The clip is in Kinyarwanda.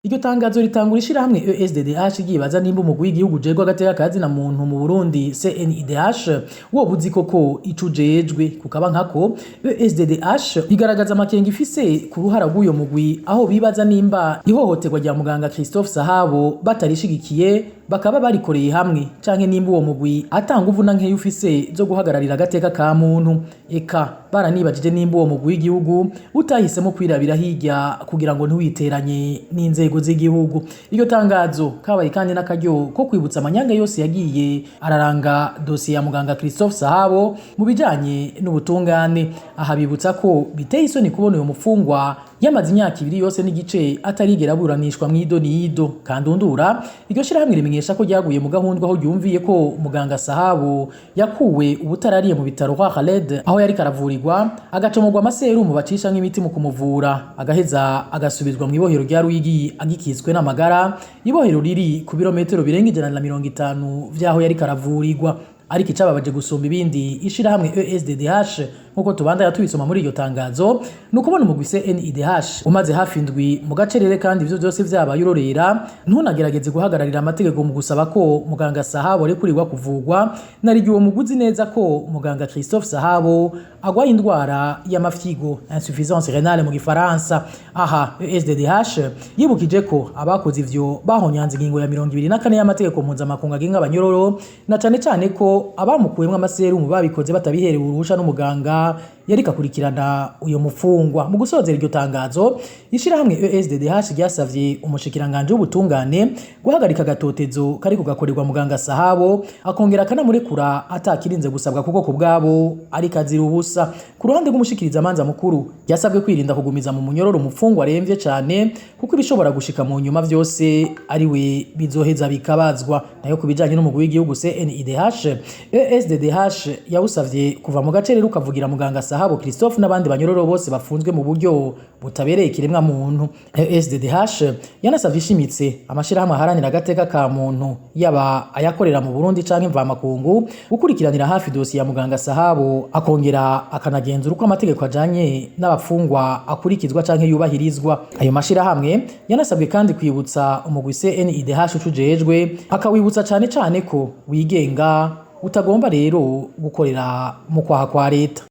Iryo tangazo ritangura ishirahamwe ESDDH ryibaza nimba umugwi w'igihugu jejwe agateka kazi na muntu mu Burundi CNIDH wobuzi koko icujejwe kukaba nkako ESDDH igaragaza amakenga ifise ku ruhara rw'uyo mugwi aho bibaza nimba ihohoterwa rya muganga Christophe SAHABO batarishigikiye bakaba barikoreye hamwe canke nimba uwo mugwi atanga uvuna nke ufise zo guhagararira agateka ka muntu eka baranibajije nimba uwo mugwi w'igihugu utahisemo kwirabira hirya kugira ngo ntiwiteranye n'inzego z'igihugu. Iryo tangazo kabaye kandi n'akaryo ko kwibutsa amanyanga yose yagiye araranga dosiye ya muganga Christophe SAHABO mu bijanye n'ubutungane. Aha bibutsa ko biteye isoni kubona uyo mufungwa yamaze imyaka 2 yose n'igice atarigera buranishwa mw'idonido kandundura. Iryo shirahamwe rimenyesha ko ryaguye mu gahundwa aho ryumviye ko muganga SAHABO yakuwe ubutarariye mu bitaro kwa Khaled aho yari karavurirwa agacomogwa amaserumu bacisha nk'imiti mu kumuvura agaheza agasubizwa mu ibohero rya Ruyigi agikitswe n'amagara. Ibohero riri ku birometero birenga 150 vyaho yari karavurirwa. Ariko icababaje gusumba ibindi ishirahamwe ESDDH nkuko tubandanya tubisoma muri iryo tangazo nukubona umugwi CNIDH umaze hafi indwi mu gacerere kandi ivyo byose vyabaye urorera ntunagerageze guhagararira amategeko mu gusaba ko muganga SAHABO rekurirwa kuvugwa nari uwo muguzi neza ko muganga Christophe SAHABO agwaye indwara y'amafyigo insuffisance rénale mu gifaransa. Aha ESDDH yibukije ko abakoze ivyo bahonyanze ingingo ya 24 y'amategeko mpuzamakungu agenga abanyororo na cane ko abamukuwemwe amaserumu babikoze batabiherewe uruhusha n'umuganga yari kakurikirana uyo mufungwa. Mu gusozera iryo tangazo ishirahamwe ESDDH ryasavye umushikiranganje w'ubutungane guhagarika gatotezo kari kugakorerwa muganga SAHABO akongera kanamurekura atakirinze gusabwa kuko ku bwabo ari kazira ubusa. Ku ruhande rw'umushikiriza manza mukuru yasabwe kwirinda kugumiza mu munyororo umufungwa aremvye cyane kuko ibishobora gushika mu nyuma vyose ari we bizoheza bikabazwa. Nayo kubijanye n'umugwi w'igihugu CNIDH ESDDH yawusavye kuva mu gacerere ukavugira muganga SAHABO Christophe n'abandi banyororo bose bafunzwe mu buryo butabereye kiremwa muntu. ESDDH yanasavye ishimitse amashirahamwe aharanira agateka ka muntu yaba ayakorera mu Burundi canke mvamakungu gukurikiranira hafi dosiye ya muganga SAHABO akongera akanagenzura uko amategeko ajanye n'abafungwa akurikizwa canke yubahirizwa. Ayo mashirahamwe yanasabwe kandi kwibutsa umugwi CNIDH ucujejwe akawibutsa cane ko wigenga utagomba rero gukorera mu kwaha kwa leta.